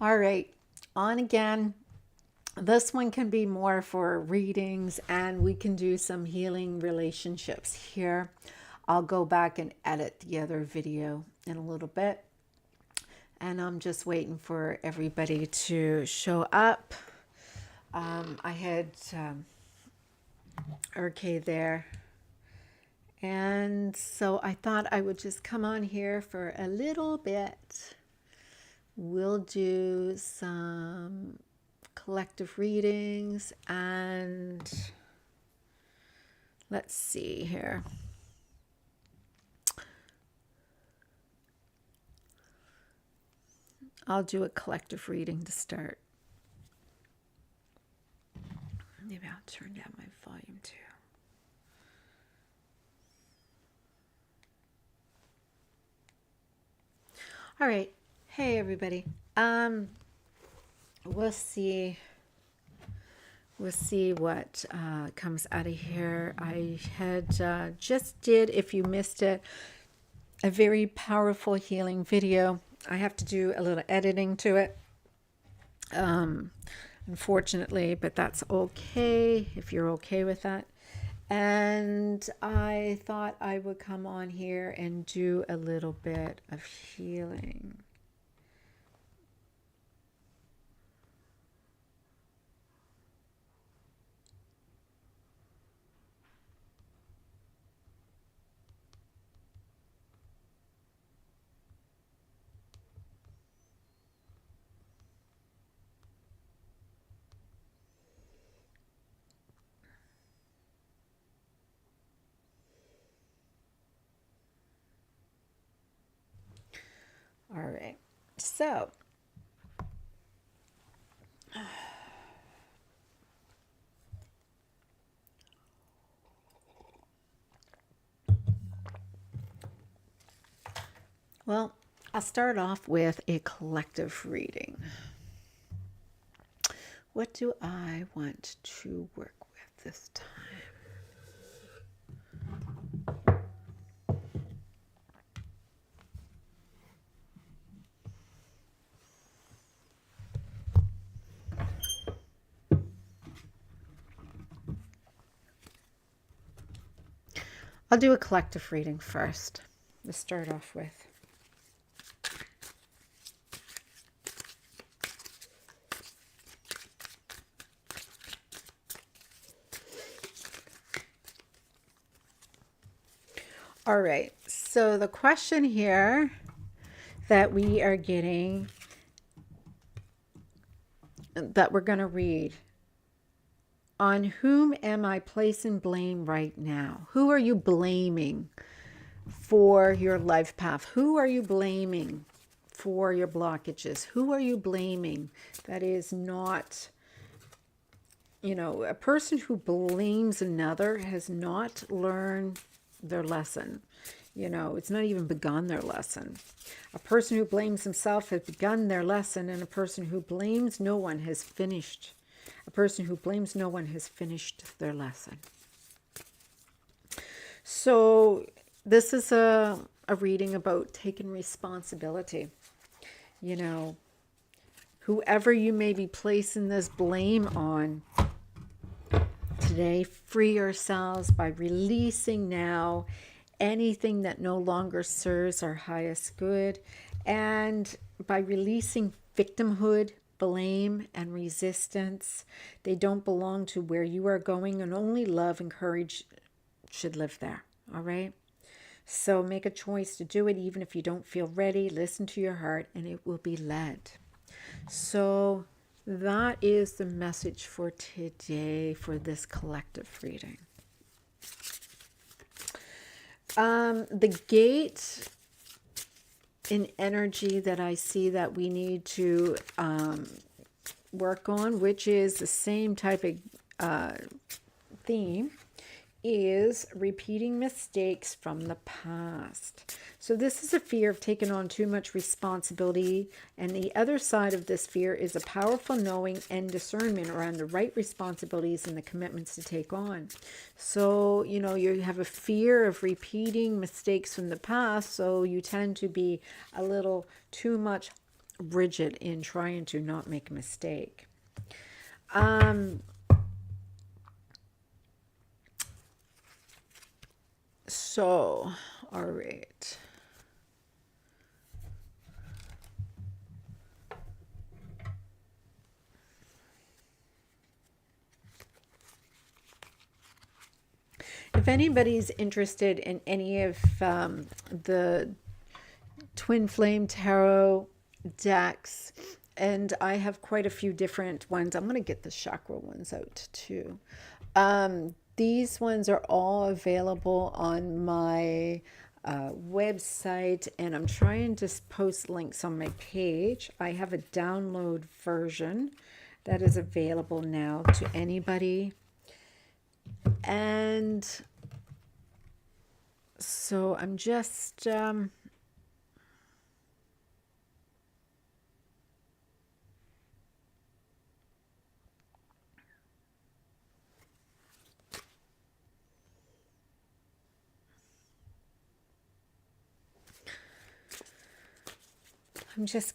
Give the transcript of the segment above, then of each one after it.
All right, on again. This one can be more for readings, and we can do some healing relationships here. I'll go back and edit the other video in a little bit. And I'm just waiting for everybody to show up. I had RK there. And so I thought I would just come on here for a little bit. We'll do some collective readings, and let's see here. I'll do a collective reading to start. Maybe I'll turn down my volume too. All right. Hey everybody. We'll see what comes out of here. I had just did, if you missed it, a very powerful healing video. I have to do a little editing to it, unfortunately, but that's okay if you're okay with that. And I thought I would come on here and do a little bit of healing. All right, so well, I'll start off with a collective reading. What do I want to work with this time? I'll do a collective reading first to start off with. All right, so the question here that we are getting, that we're going to read: on whom am I placing blame right now? Who are you blaming for your life path? Who are you blaming for your blockages? Who are you blaming that is not, you know, a person who blames another has not learned their lesson. You know, it's not even begun their lesson. A person who blames himself has begun their lesson, and a person who blames no one has finished. A person who blames no one has finished their lesson. So this is a reading about taking responsibility. You know, whoever you may be placing this blame on today, free yourselves by releasing now anything that no longer serves our highest good, and by releasing victimhood, blame, and resistance. They don't belong to where you are going, and only love and courage should live there. All right? So make a choice to do it, even if you don't feel ready. Listen to your heart, and it will be led. So that is the message for today for this collective reading. The gate in energy that I see that we need to work on, which is the same type of theme, is repeating mistakes from the past. So this is a fear of taking on too much responsibility, and the other side of this fear is a powerful knowing and discernment around the right responsibilities and the commitments to take on. So, you know, you have a fear of repeating mistakes from the past, so you tend to be a little too much rigid in trying to not make a mistake. So, all right. If anybody's interested in any of the Twinflame tarot decks, and I have quite a few different ones. I'm going to get the chakra ones out too. These ones are all available on my website, and I'm trying to post links on my page. I have a download version that is available now to anybody. And so I'm just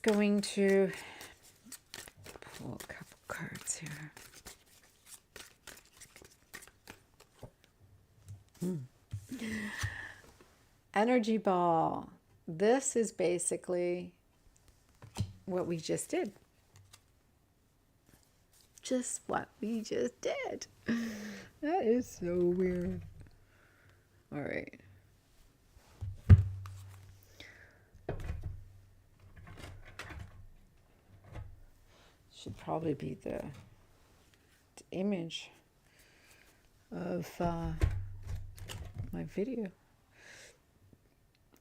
going to pull a couple cards here. Energy ball. This is basically what we just did. Just what we just did. That is so weird. All right. Should probably be the image of my video.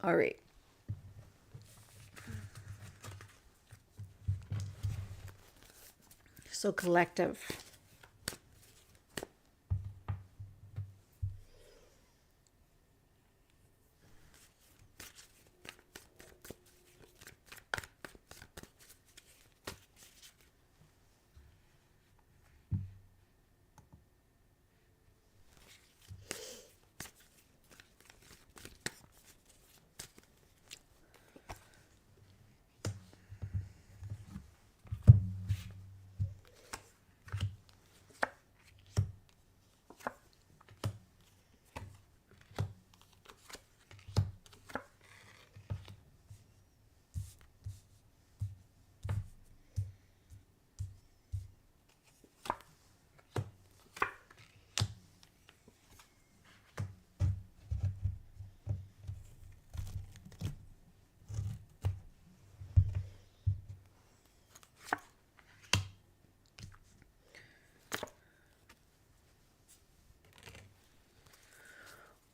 All right. So collective.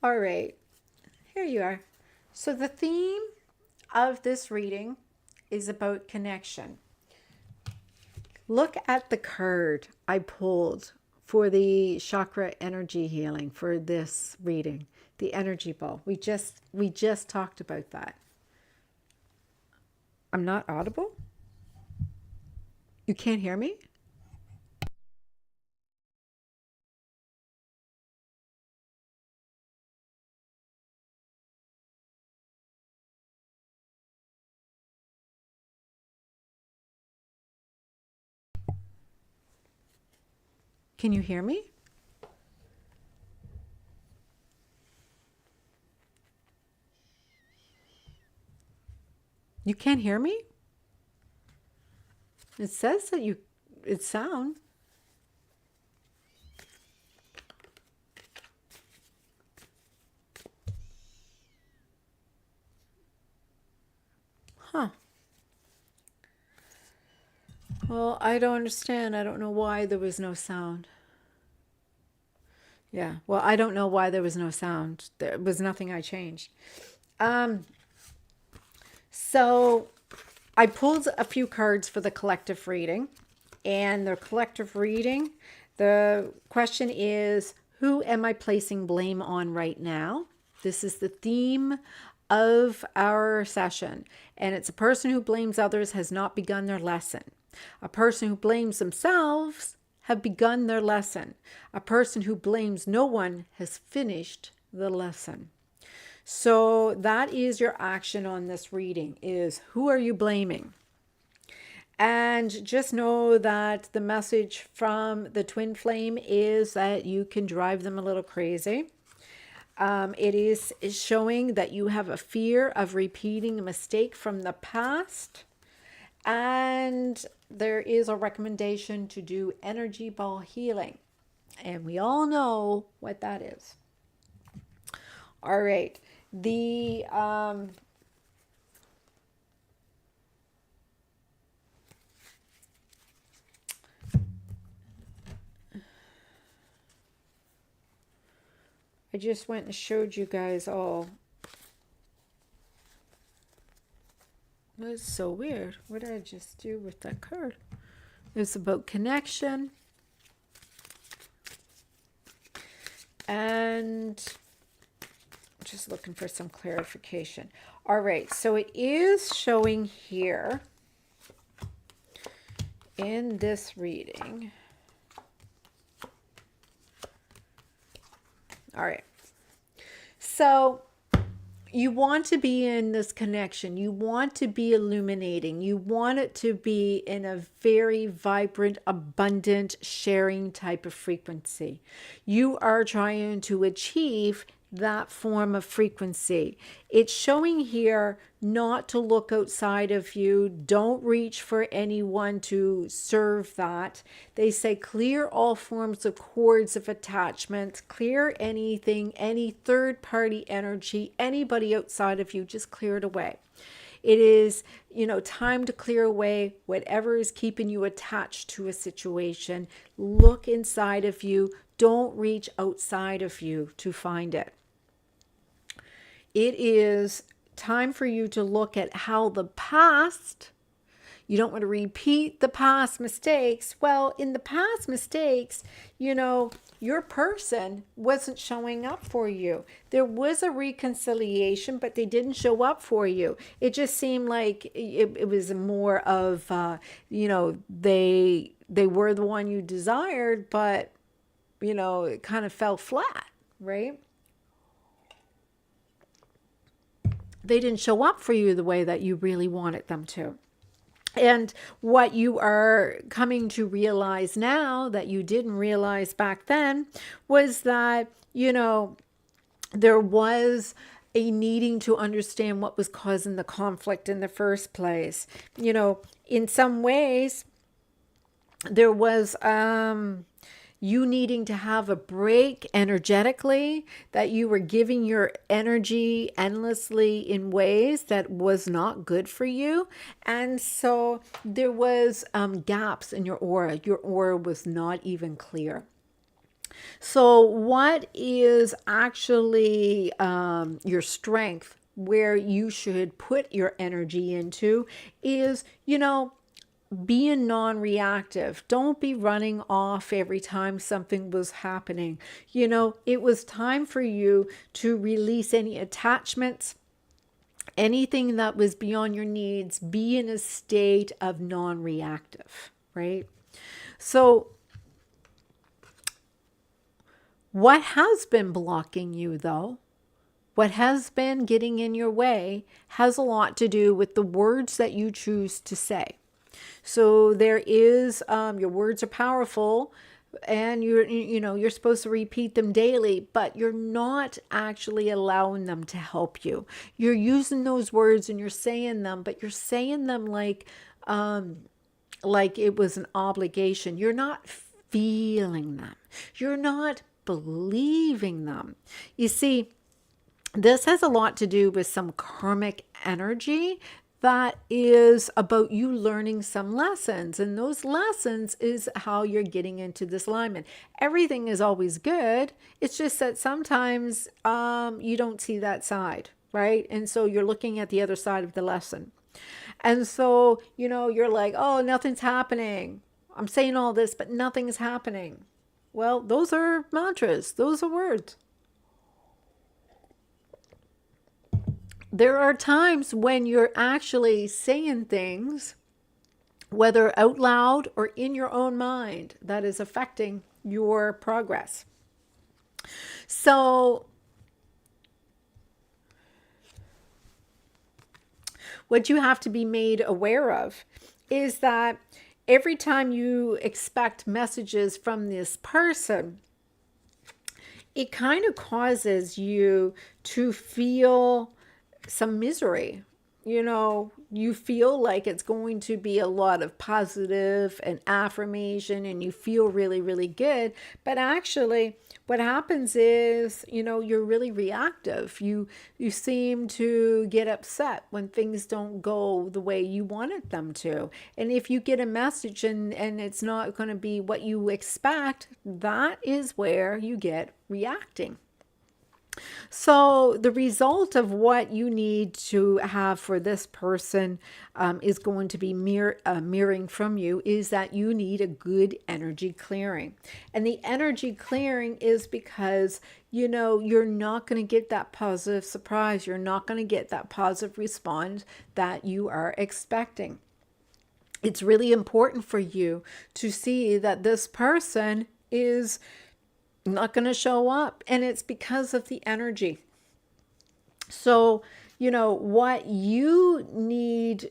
All right, here you are. So the theme of this reading is about connection. Look at the card I pulled for the chakra energy healing for this reading, the energy ball. We just talked about that. I'm not audible? You can't hear me? Can you hear me? You can't hear me? It says that it's sound. Huh. Well, I don't understand. I don't know why there was no sound. Yeah, well, I don't know why there was no sound. There was nothing I changed. So I pulled a few cards for the collective reading. And the collective reading, the question is, who am I placing blame on right now? This is the theme of our session. And it's a person who blames others has not begun their lesson. A person who blames themselves have begun their lesson. A person who blames no one has finished the lesson. So that is your action on this reading, is who are you blaming? And just know that the message from the twin flame is that you can drive them a little crazy. It is showing that you have a fear of repeating a mistake from the past. And there is a recommendation to do energy ball healing. And we all know what that is. All right. I just went and showed you guys all. That's so weird. What did I just do with that card? It's about connection. And just looking for some clarification. All right, so it is showing here in this reading. All right. So you want to be in this connection. You want to be illuminating. You want it to be in a very vibrant, abundant, sharing type of frequency. You are trying to achieve that form of frequency. It's showing here not to look outside of you. Don't reach for anyone to serve that. They say clear all forms of cords of attachment, clear anything, any third party energy, anybody outside of you, just clear it away. It is, time to clear away whatever is keeping you attached to a situation. Look inside of you. Don't reach outside of you to find it. It is time for you to look at how the past, you don't want to repeat the past mistakes. Well, in the past mistakes, your person wasn't showing up for you. There was a reconciliation, but they didn't show up for you. It just seemed like it was more of, they were the one you desired, but, it kind of fell flat, right? They didn't show up for you the way that you really wanted them to. And what you are coming to realize now that you didn't realize back then was that, there was a needing to understand what was causing the conflict in the first place. In some ways, there was you needing to have a break energetically, that you were giving your energy endlessly in ways that was not good for you. And so there was gaps in your aura. Your aura was not even clear. So what is actually your strength, where you should put your energy into, is, being non-reactive. Don't be running off every time something was happening. It was time for you to release any attachments, anything that was beyond your needs. Be in a state of non-reactive, right? So what has been blocking you, though, what has been getting in your way, has a lot to do with the words that you choose to say. So there is, your words are powerful, and you're supposed to repeat them daily, but you're not actually allowing them to help you. You're using those words and you're saying them, but you're saying them like it was an obligation. You're not feeling them. You're not believing them. You see, this has a lot to do with some karmic energy that is about you learning some lessons. And those lessons is how you're getting into this alignment. Everything is always good. It's just that sometimes you don't see that side, right? And so you're looking at the other side of the lesson. And so, you're like, oh, nothing's happening. I'm saying all this, but nothing's happening. Well, those are mantras. Those are words. There are times when you're actually saying things, whether out loud or in your own mind, that is affecting your progress. So what you have to be made aware of is that every time you expect messages from this person, it kind of causes you to feel some misery. You know, you feel like it's going to be a lot of positive and affirmation, and you feel really, really good. But actually, what happens is, you know, you're really reactive. You seem to get upset when things don't go the way you wanted them to. And if you get a message and it's not going to be what you expect, that is where you get reacting. So the result of what you need to have for this person is going to be mirroring from you, is that you need a good energy clearing. And the energy clearing is because, you know, you're not going to get that positive surprise. You're not going to get that positive response that you are expecting. It's really important for you to see that this person is not going to show up, and it's because of the energy. So, you know, what you need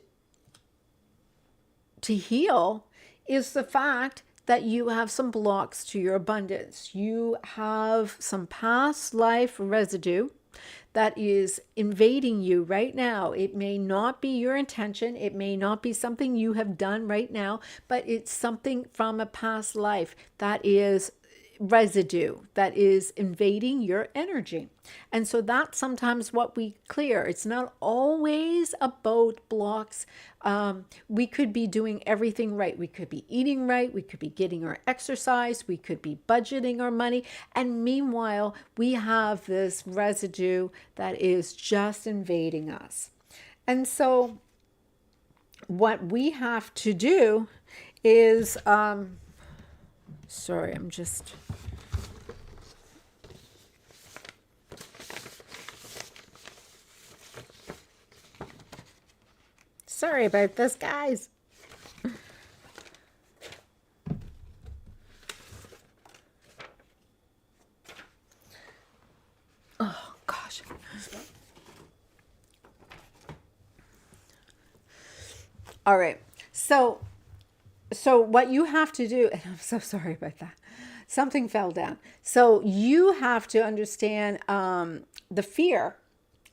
to heal is the fact that you have some blocks to your abundance. You have some past life residue that is invading you right now. It may not be your intention. It may not be something you have done right now, but it's something from a past life that is residue that is invading your energy. And so that's sometimes what we clear. It's not always about blocks. We could be doing everything right. We could be eating right. We could be getting our exercise. We could be budgeting our money. And meanwhile, we have this residue that is just invading us. And so what we have to do is, sorry, I'm just... Sorry about this, guys. Oh, gosh. All right. So what you have to do, and I'm so sorry about that. Something fell down. So you have to understand the fear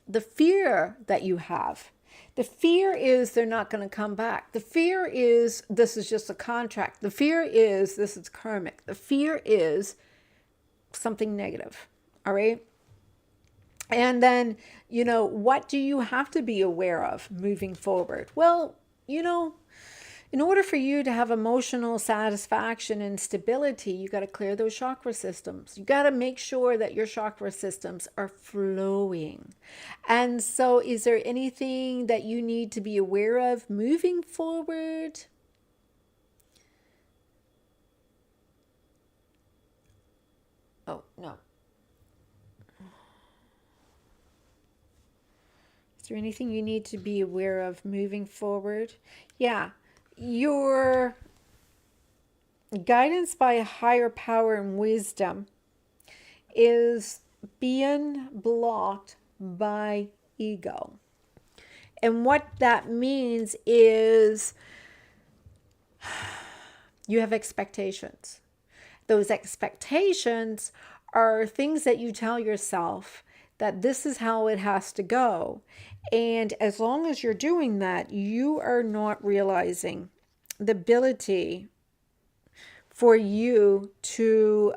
that you have. The fear is they're not going to come back. The fear is this is just a contract. The fear is this is karmic. The fear is something negative. All right. And then, you know, what do you have to be aware of moving forward? Well, you know, in order for you to have emotional satisfaction and stability, you got to clear those chakra systems. You got to make sure that your chakra systems are flowing. And so is there anything that you need to be aware of moving forward? Oh, no. Is there anything you need to be aware of moving forward? Yeah. Your guidance by a higher power and wisdom is being blocked by ego. And what that means is you have expectations. Those expectations are things that you tell yourself that this is how it has to go. And as long as you're doing that, you are not realizing the ability for you to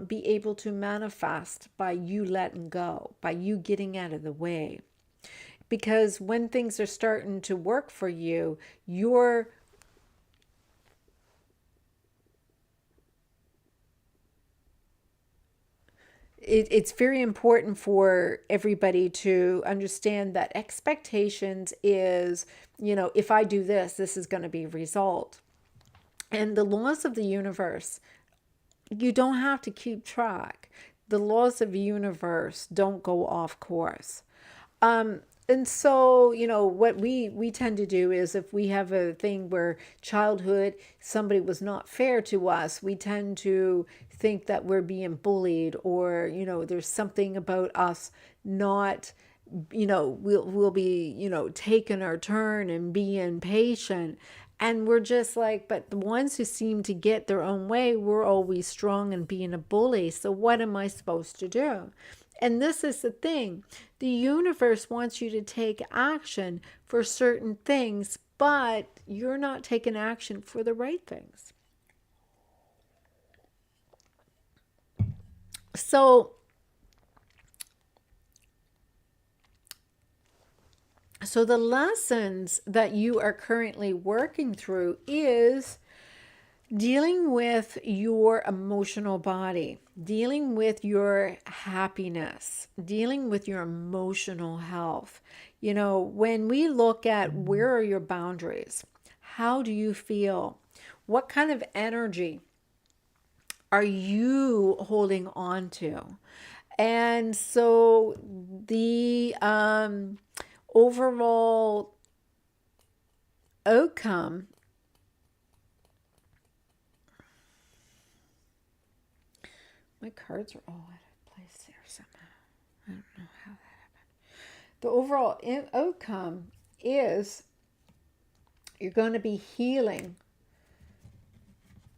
be able to manifest by you letting go, by you getting out of the way. Because when things are starting to work for you, it's very important for everybody to understand that expectations is, you know, if I do this, this is going to be a result. And the laws of the universe, you don't have to keep track. The laws of the universe don't go off course. And so, you know, what we tend to do is if we have a thing where childhood, somebody was not fair to us, we tend to think that we're being bullied, or, you know, there's something about us not, you know, we'll be, you know, taking our turn and being patient. And we're just like, but the ones who seem to get their own way, we're always strong and being a bully. So what am I supposed to do? And this is the thing. The universe wants you to take action for certain things, but you're not taking action for the right things. So the lessons that you are currently working through is dealing with your emotional body, dealing with your happiness, dealing with your emotional health. You know, when we look at where are your boundaries, how do you feel? What kind of energy are you holding on to? And so the overall outcome, my cards are all out of place there somehow. I don't know how that happened. The overall outcome is you're going to be healing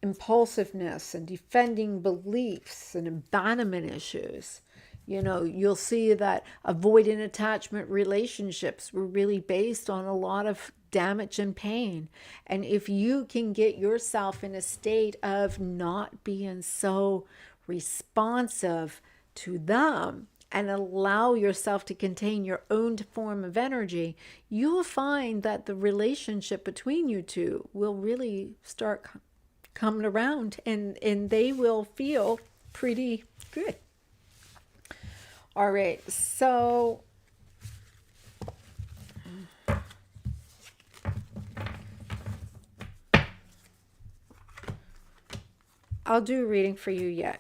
impulsiveness and defending beliefs and abandonment issues. You know, you'll see that avoidant attachment relationships were really based on a lot of damage and pain. And if you can get yourself in a state of not being so responsive to them and allow yourself to contain your own form of energy, you will find that the relationship between you two will really start coming around, and they will feel pretty good. All right, so I'll do a reading for you yet.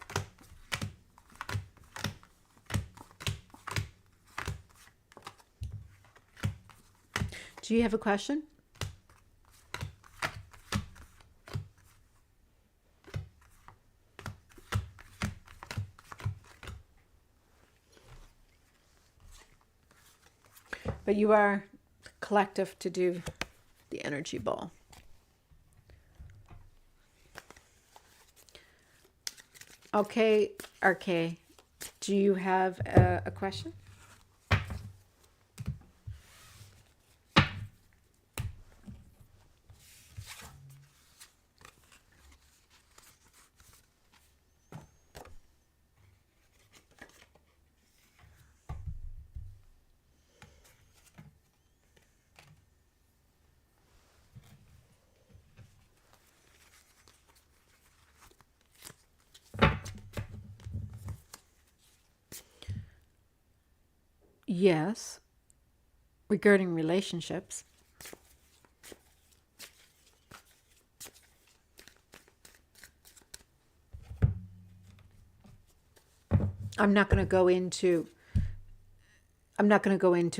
Do you have a question? But you are collective to do the energy ball. Okay, RK, do you have a question? Yes, regarding relationships. I'm not going to go into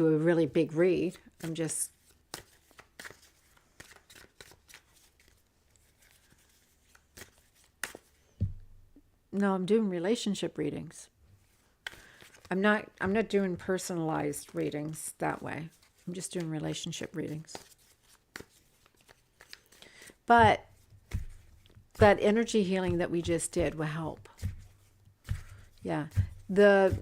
a really big read. I'm doing relationship readings. I'm not doing personalized readings that way. I'm just doing relationship readings. But that energy healing that we just did will help. Yeah. The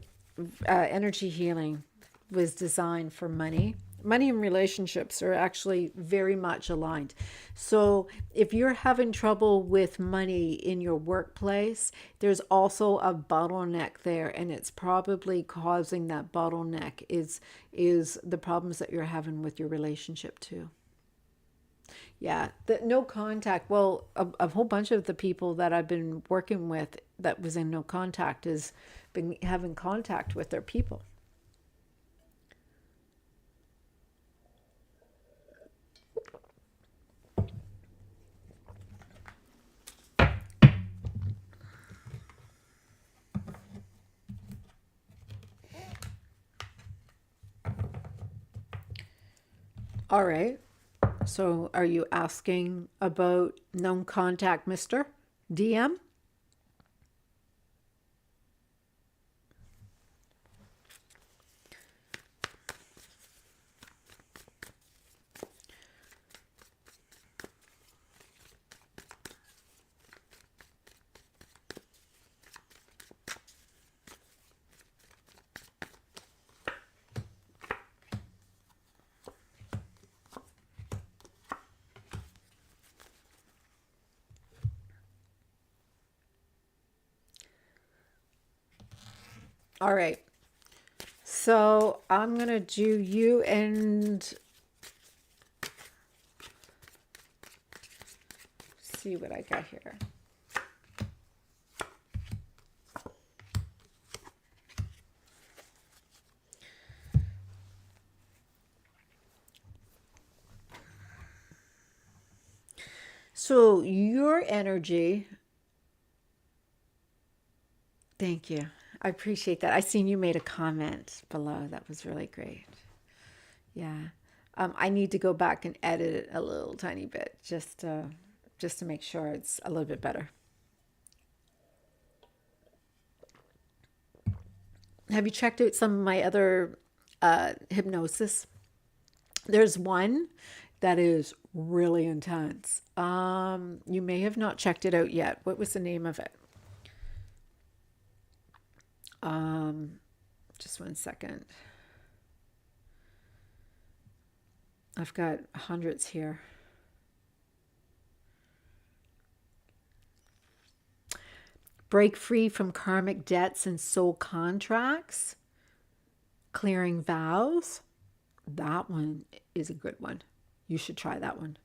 energy healing was designed for money. Money and relationships are actually very much aligned. So if you're having trouble with money in your workplace, there's also a bottleneck there, and it's probably causing that bottleneck is the problems that you're having with your relationship too. Yeah, the no contact. Well, a whole bunch of the people that I've been working with that was in no contact has been having contact with their people. All right. So are you asking about no contact, Mr. DM? All right. So I'm going to do you and see what I got here. So your energy, thank you. I appreciate that. I seen you made a comment below. That was really great. Yeah. I need to go back and edit it a little tiny bit just to make sure it's a little bit better. Have you checked out some of my other hypnosis? There's one that is really intense. You may have not checked it out yet. What was the name of it? Just one second. I've got hundreds here. Break free from karmic debts and soul contracts. Clearing vows. That one is a good one. You should try that one.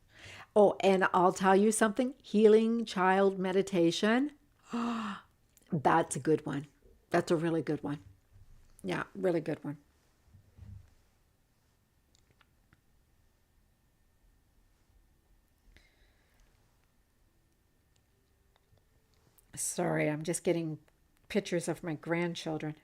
Oh, and I'll tell you something. Healing child meditation. That's a good one. That's a really good one. Yeah, really good one. Sorry, I'm just getting pictures of my grandchildren.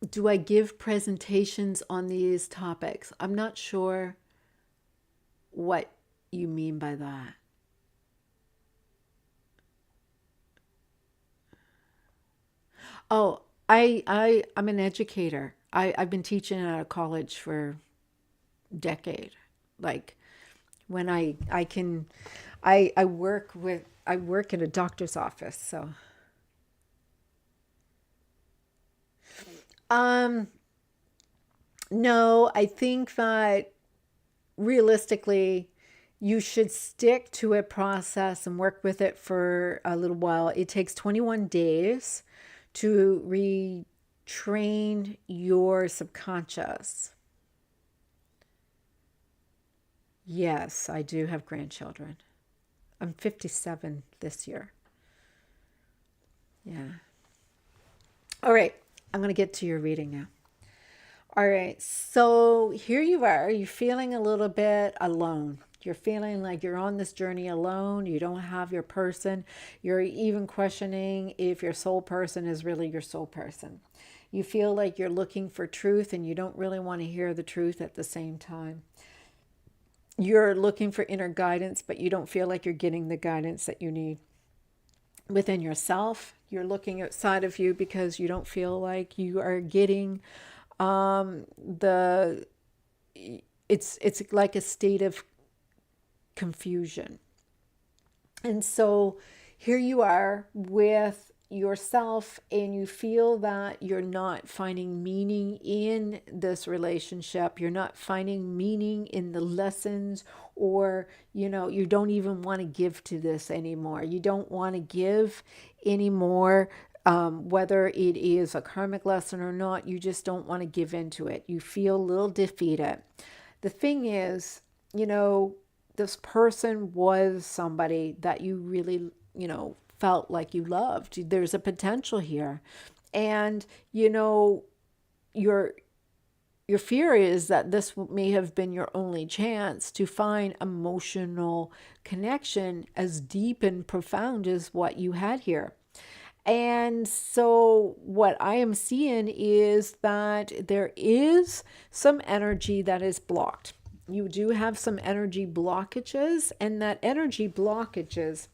Do I give presentations on these topics? I'm not sure what you mean by that. Oh, I'm an educator. I've been teaching at a college for a decade. Like when I can, I work in a doctor's office. So, no, I think that realistically, you should stick to a process and work with it for a little while. It takes 21 days to retrain your subconscious. Yes, I do have grandchildren. I'm 57 this year. Yeah. All right. I'm going to get to your reading now. All right. So here you are. You're feeling a little bit alone. You're feeling like you're on this journey alone. You don't have your person. You're even questioning if your soul person is really your soul person. You feel like you're looking for truth and you don't really want to hear the truth at the same time. You're looking for inner guidance, but you don't feel like you're getting the guidance that you need within yourself. You're looking outside of you because you don't feel like you are getting the it's like a state of confusion. And so here you are with yourself and you feel that you're not finding meaning in this relationship. You're not finding meaning in the lessons, or, you don't even want to give to this anymore. You don't want to give anymore. Whether it is a karmic lesson or not, you just don't want to give into it. You feel a little defeated. The thing is, this person was somebody that you really, felt like you loved. There's a potential here. And, your fear is that this may have been your only chance to find emotional connection as deep and profound as what you had here. And so what I am seeing is that there is some energy that is blocked. You do have some energy blockages, and that energy blockages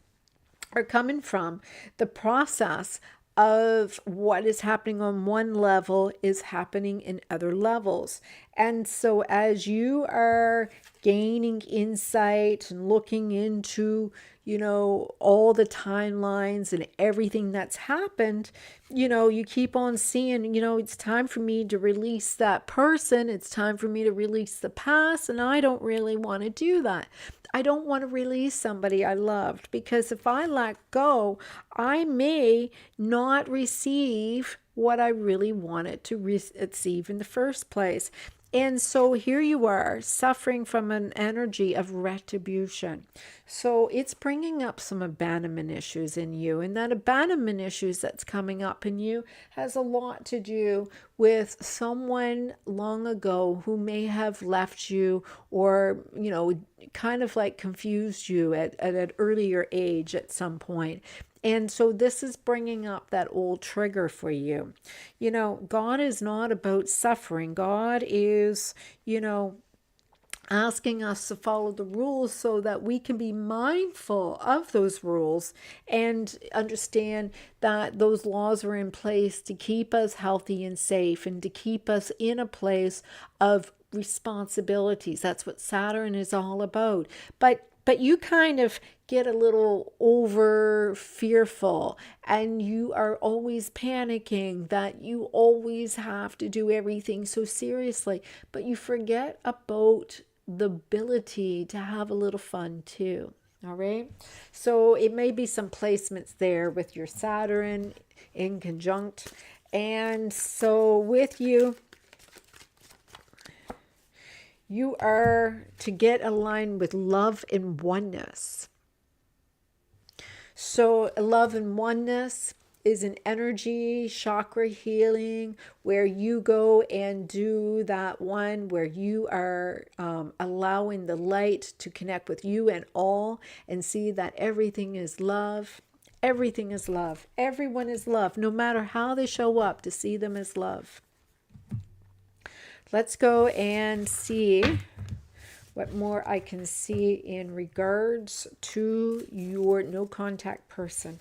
are coming from the process of what is happening on one level is happening in other levels. And so as you are gaining insight and looking into, all the timelines and everything that's happened, you keep on seeing, it's time for me to release that person. It's time for me to release the past. And I don't really want to do that. I don't want to release somebody I loved, because if I let go, I may not receive what I really wanted to receive in the first place. And so here you are suffering from an energy of retribution. So it's bringing up some abandonment issues in you. And that abandonment issues that's coming up in you has a lot to do with someone long ago who may have left you, or, kind of like confused you at an earlier age at some point. And so this is bringing up that old trigger for you. God is not about suffering. God is, asking us to follow the rules so that we can be mindful of those rules and understand that those laws are in place to keep us healthy and safe, and to keep us in a place of responsibilities. That's what Saturn is all about. But you kind of get a little over fearful, and you are always panicking that you always have to do everything so seriously, but you forget about the ability to have a little fun too. All right. So it may be some placements there with your Saturn in conjunct. And so with you, you are to get aligned with love and oneness. So love and oneness is an energy chakra healing, where you go and do that one where you are allowing the light to connect with you and all, and see that everything is love. Everything is love. Everyone is love, no matter how they show up, to see them as love. Let's go and see what more I can see in regards to your no contact person.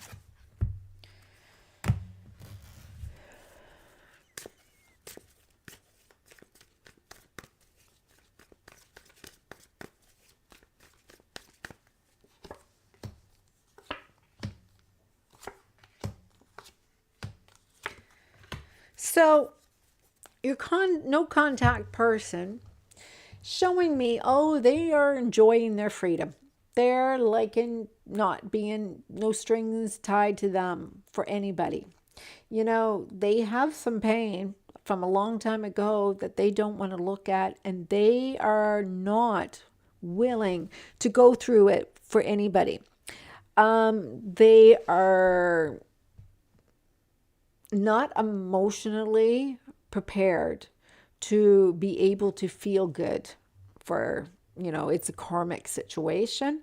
So your no contact person showing me, they are enjoying their freedom. They're liking not being, no strings tied to them for anybody. They have some pain from a long time ago that they don't want to look at, and they are not willing to go through it for anybody. They are not emotionally prepared to be able to feel good for, it's a karmic situation.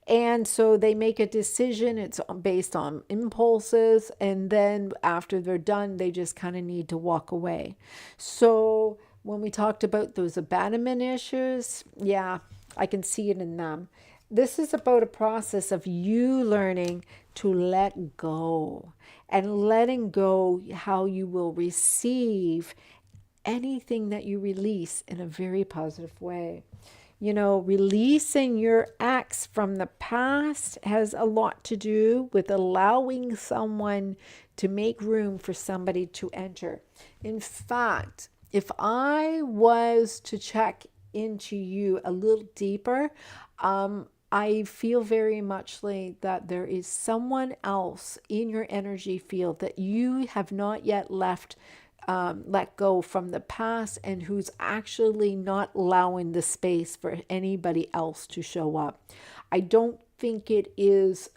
And so they make a decision, it's based on impulses, and then after they're done, they just kind of need to walk away. So when we talked about those abandonment issues, yeah, I can see it in them. This is about a process of you learning to let go, and letting go how you will receive anything that you release in a very positive way. Releasing your ex from the past has a lot to do with allowing someone to make room for somebody to enter. In fact, if I was to check into you a little deeper, I feel very much like that there is someone else in your energy field that you have not yet let go from the past, and who's actually not allowing the space for anybody else to show up. I don't think it is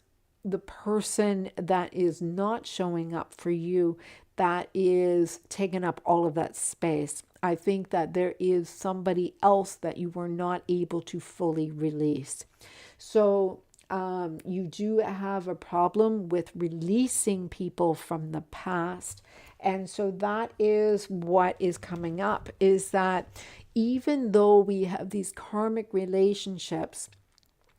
the person that is not showing up for you that is taking up all of that space. I think that there is somebody else that you were not able to fully release. So you do have a problem with releasing people from the past. And so that is what is coming up, is that even though we have these karmic relationships,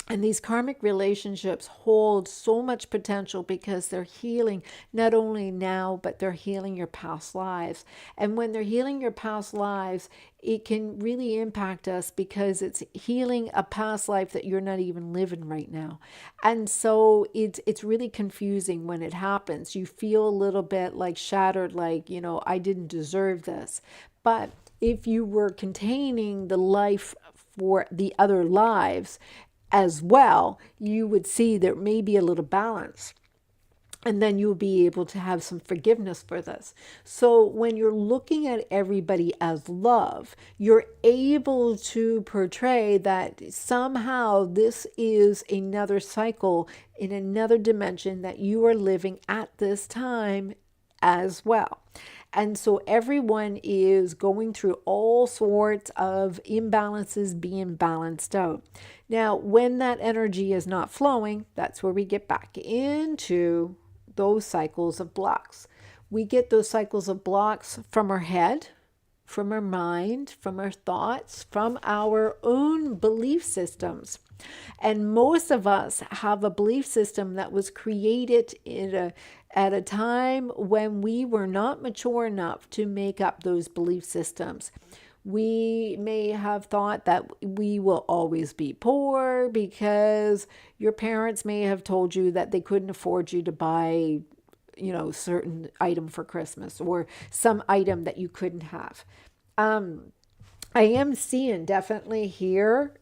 And these karmic relationships hold so much potential because they're healing not only now, but they're healing your past lives. And when they're healing your past lives, it can really impact us because it's healing a past life that you're not even living right now. And so it's really confusing when it happens. You feel a little bit like shattered, like, I didn't deserve this. But if you were containing the life for the other lives as well, you would see there may be a little balance. And then you'll be able to have some forgiveness for this. So when you're looking at everybody as love, you're able to portray that somehow this is another cycle in another dimension that you are living at this time as well. And so everyone is going through all sorts of imbalances being balanced out. Now, when that energy is not flowing, that's where we get back into those cycles of blocks. We get those cycles of blocks from our head, from our mind, from our thoughts, from our own belief systems. And most of us have a belief system that was created at a time when we were not mature enough to make up those belief systems. We may have thought that we will always be poor because your parents may have told you that they couldn't afford you to buy, certain item for Christmas or some item that you couldn't have. I am seeing definitely here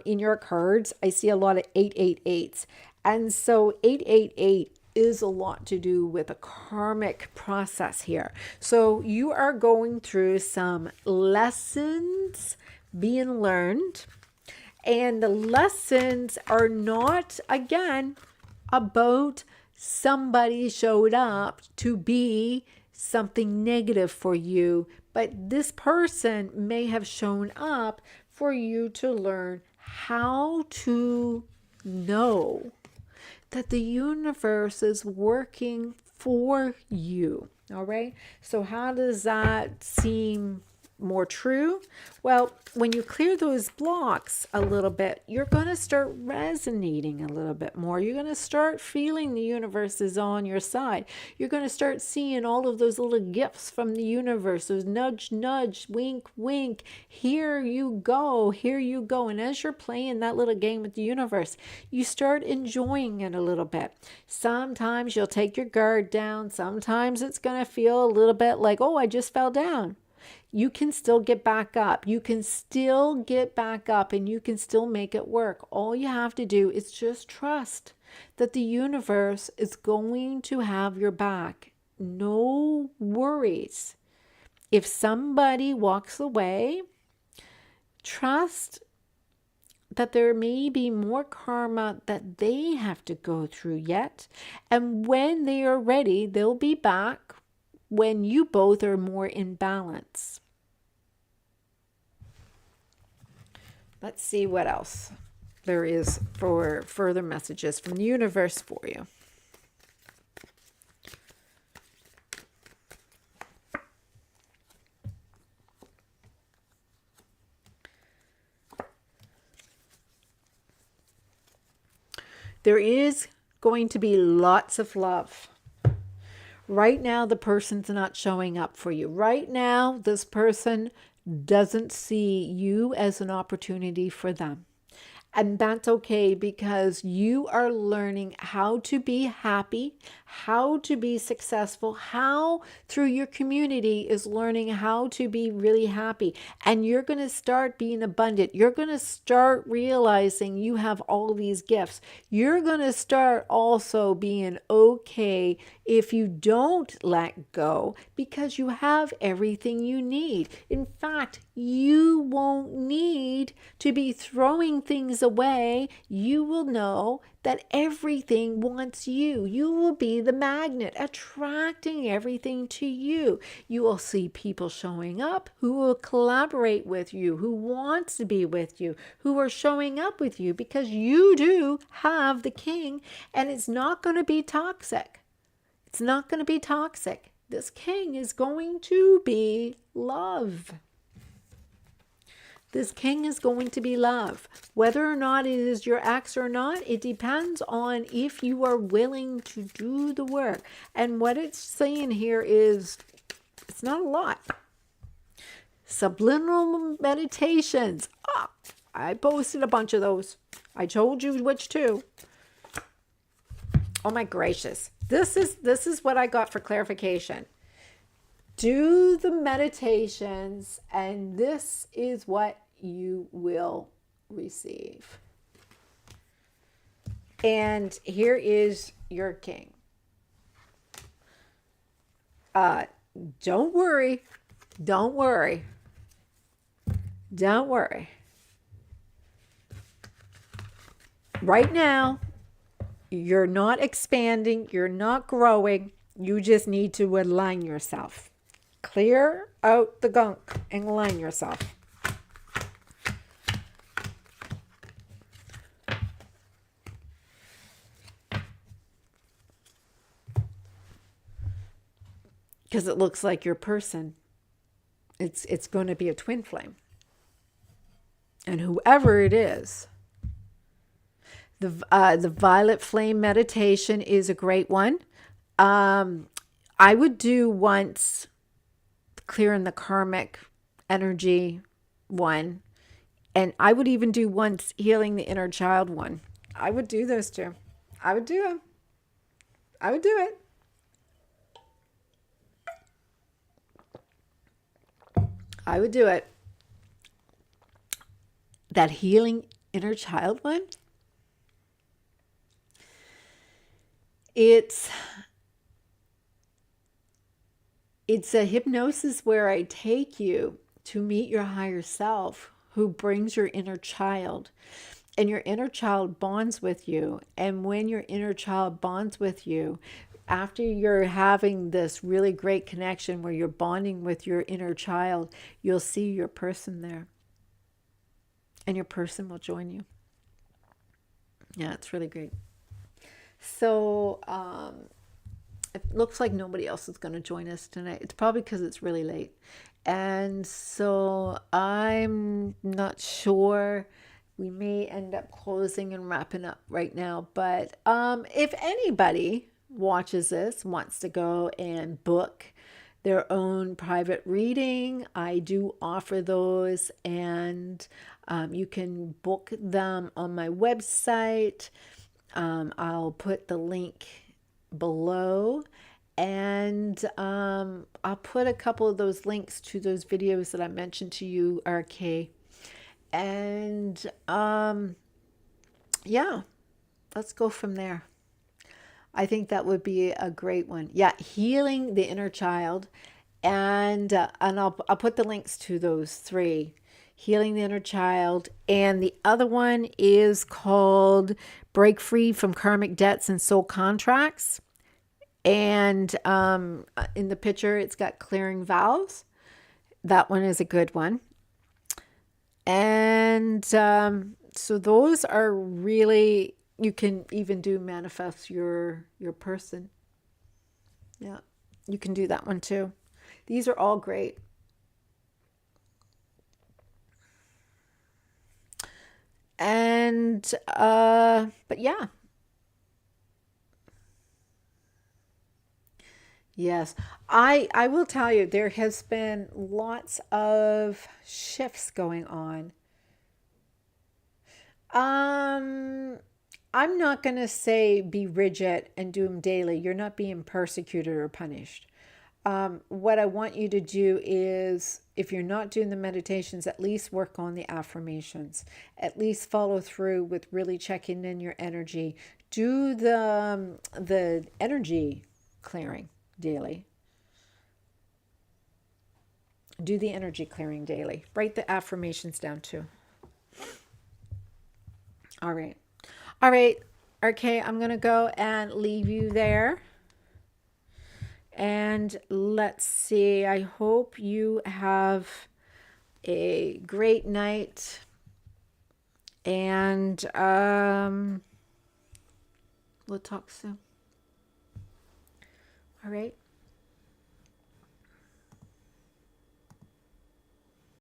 in your cards, I see a lot of 888s. And so 888 is a lot to do with a karmic process here. So you are going through some lessons being learned. And the lessons are not, again, about somebody showed up to be something negative for you, but this person may have shown up for you to learn how to know that the universe is working for you. All right. So how does that seem more true? Well, when you clear those blocks a little bit, you're going to start resonating a little bit more. You're going to start feeling the universe is on your side. You're going to start seeing all of those little gifts from the universe, those nudge, nudge, wink, wink. Here you go. Here you go. And as you're playing that little game with the universe, you start enjoying it a little bit. Sometimes you'll take your guard down. Sometimes it's going to feel a little bit like, oh, I just fell down. You can still get back up. You can still get back up and you can still make it work. All you have to do is just trust that the universe is going to have your back. No worries. If somebody walks away, trust that there may be more karma that they have to go through yet. And when they are ready, they'll be back when you both are more in balance. Let's see what else there is for further messages from the universe for you. There is going to be lots of love. Right now, the person's not showing up for you. Right now, this person doesn't see you as an opportunity for them. And that's okay because you are learning how to be happy, how to be successful, how through your community is learning how to be really happy. And you're going to start being abundant. You're going to start realizing you have all these gifts. You're going to start also being okay if you don't let go because you have everything you need. In fact, you won't need to be throwing things away. You will know that everything wants you. You will be the magnet attracting everything to you. You will see people showing up who will collaborate with you, who wants to be with you, who are showing up with you because you do have the king, and it's not going to be toxic. It's not going to be toxic. This king is going to be love. This king is going to be love. Whether or not it is your ex or not, it depends on if you are willing to do the work. And what it's saying here is, it's not a lot. Subliminal meditations. Oh, I posted a bunch of those. I told you which two. Oh my gracious. This is what I got for clarification. Do the meditations, and this is what you will receive. And here is your king. Don't worry. Don't worry. Don't worry. Right now, you're not expanding. You're not growing. You just need to align yourself. Clear out the gunk and align yourself. Because it looks like your person, it's going to be a twin flame. And whoever it is, the violet flame meditation is a great one. I would do once clearing the karmic energy one. And I would even do once healing the inner child one. I would do those two. I would do them. I would do it. I would do it. That healing inner child one, it's a hypnosis where I take you to meet your higher self who brings your inner child. And your inner child bonds with you. And when your inner child bonds with you, after you're having this really great connection where you're bonding with your inner child, you'll see your person there. And your person will join you. Yeah, it's really great. So, it looks like nobody else is going to join us tonight. It's probably because it's really late. And so I'm not sure. We may end up closing and wrapping up right now. But if anybody watches this, wants to go and book their own private reading, I do offer those. And you can book them on my website. I'll put the link below, and I'll put a couple of those links to those videos that I mentioned to you, RK. And yeah, let's go from there. I think that would be a great one. Yeah, healing the inner child, and I'll put the links to those three. Healing the Inner Child. And the other one is called Break Free from Karmic Debts and Soul Contracts. And in the picture, it's got Clearing Vows. That one is a good one. And so those are really, you can even do Manifest Your Person. Yeah, you can do that one too. These are all great. And, but yeah. Yes, I will tell you, there has been lots of shifts going on. I'm not going to say be rigid and do them daily. You're not being persecuted or punished. What I want you to do is, if you're not doing the meditations, at least work on the affirmations. At least follow through with really checking in your energy. Do the energy clearing daily. Do the energy clearing daily. Write the affirmations down too. All right. All right. Okay, I'm going to go and leave you there. And let's see. I hope you have a great night. And we'll talk soon. All right.